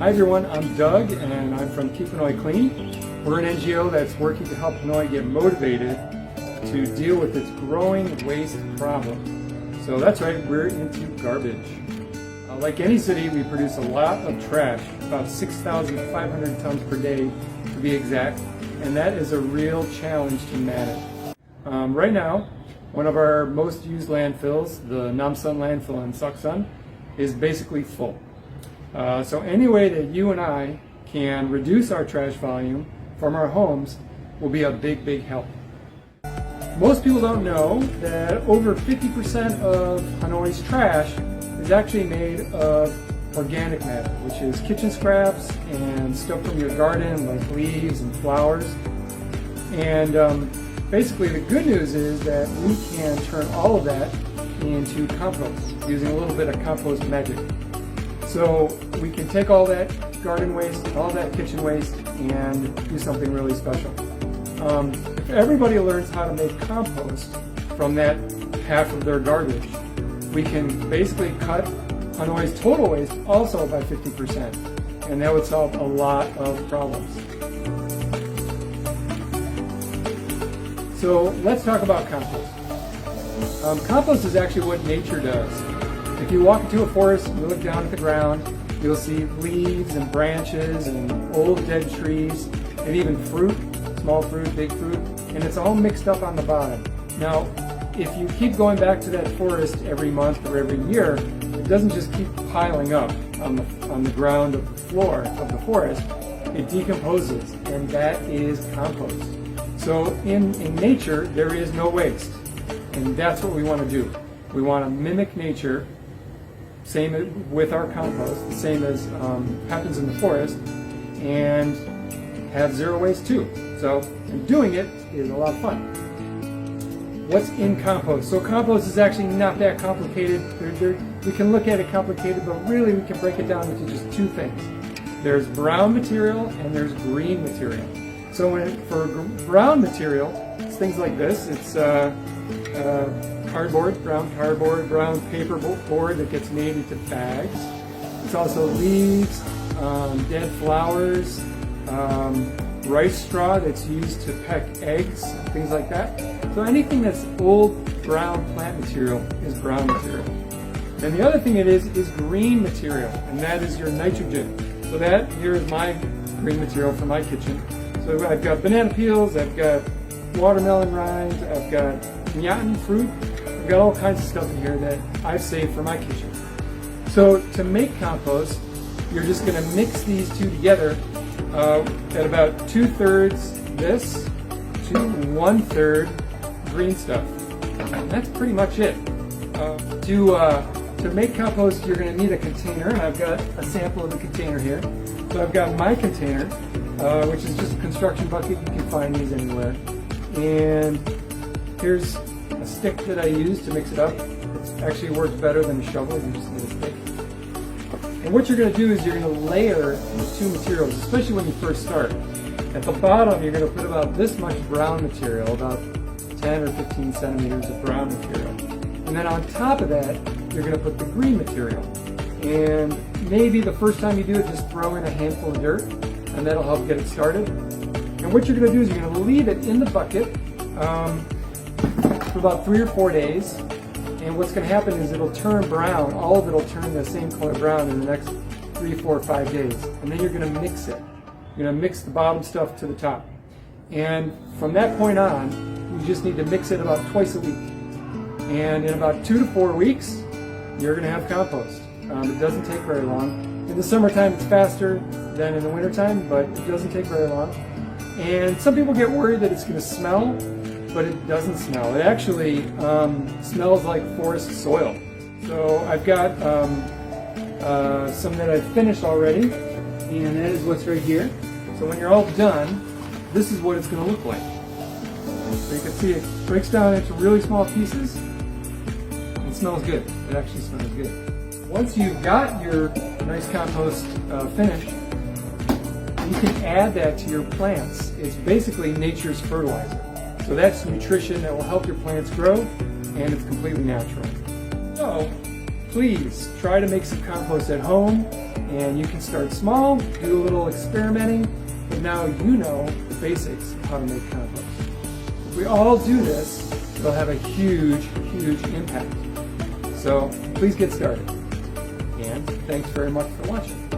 Hi everyone, I'm Doug and I'm from Keep Hanoi Clean. We're an NGO that's working to help Hanoi get motivated to deal with its growing waste problem. So that's right, we're into garbage. Like any city, we produce a lot of trash, about 6,500 tons per day to be exact, and that is a real challenge to manage. Right now, one of our most used landfills, the Namsan landfill in Saksan, is basically full. So any way that you and I can reduce our trash volume from our homes will be a big help. Most people don't know that over 50% of Hanoi's trash is actually made of organic matter, which is kitchen scraps and stuff from your garden like leaves and flowers. And basically the good news is that we can turn all of that into compost using a little bit of compost magic. So we can take all that garden waste, all that kitchen waste, and do something really special. If everybody learns how to make compost from that half of their garbage, we can basically cut Hanoi's total waste also by 50%, and that would solve a lot of problems. So let's talk about compost. Compost is actually what nature does. If you walk into a forest and you look down at the ground, you'll see leaves and branches and old dead trees and even fruit, small fruit, big fruit, and it's all mixed up on the bottom. Now, if you keep going back to that forest every month or every year, it doesn't just keep piling up on the ground of the floor of the forest, it decomposes, and that is compost. So in nature, there is no waste, and that's what we want to do. We want to mimic nature, same with our compost, the same as happens in the forest, and have zero waste too. So, and doing it is a lot of fun. What's in compost? So compost is actually not that complicated. We can look at it complicated, but really we can break it down into just two things. There's brown material and there's green material. So for brown material, it's things like this. It's cardboard, brown paper board that gets made into bags. It's also leaves, dead flowers, rice straw that's used to peck eggs, things like that. So anything that's old brown plant material is brown material. And the other thing it is green material, and that is your nitrogen. So that here is my green material for my kitchen. So I've got banana peels, I've got watermelon rinds, I've got pinatan fruit, I've got all kinds of stuff in here that I've saved for my kitchen. So to make compost, you're just going to mix these two together at about 2/3 this to 1/3 green stuff. And that's pretty much it. To make compost, you're going to need a container, and I've got a sample of the container here. So I've got my container, which is just a construction bucket. You can find these anywhere. And here's a stick that I use to mix it up. It actually works better than a shovel. You just need a stick. And what you're going to do is you're going to layer the two materials, especially when you first start. At the bottom, you're going to put about this much brown material, about 10 or 15 centimeters of brown material. And then on top of that, you're going to put the green material. And maybe the first time you do it, just throw in a handful of dirt, and that'll help get it started. And what you're going to do is you're going to leave it in the bucket for about 3 or 4 days. And what's going to happen is it'll turn brown. All of it will turn the same color brown in the next 3, 4, 5 days. And then you're going to mix it. You're going to mix the bottom stuff to the top. And from that point on, you just need to mix it about twice a week. And in about 2 to 4 weeks, you're going to have compost. It doesn't take very long. In the summertime, it's faster than in the wintertime, but it doesn't take very long. And some people get worried that it's going to smell, but it doesn't smell. It actually smells like forest soil. So I've got some that I've finished already, and that is what's right here. So when you're all done, this is what it's going to look like. So you can see it breaks down into really small pieces. It smells good. It actually smells good. Once you've got your nice compost finished, you can add that to your plants. It's basically nature's fertilizer. So that's nutrition that will help your plants grow, and it's completely natural. So please try to make some compost at home And you can start small, do a little experimenting, but now you know the basics of how to make compost. If we all do this, it'll have a huge, huge impact. So please get started. And thanks very much for watching.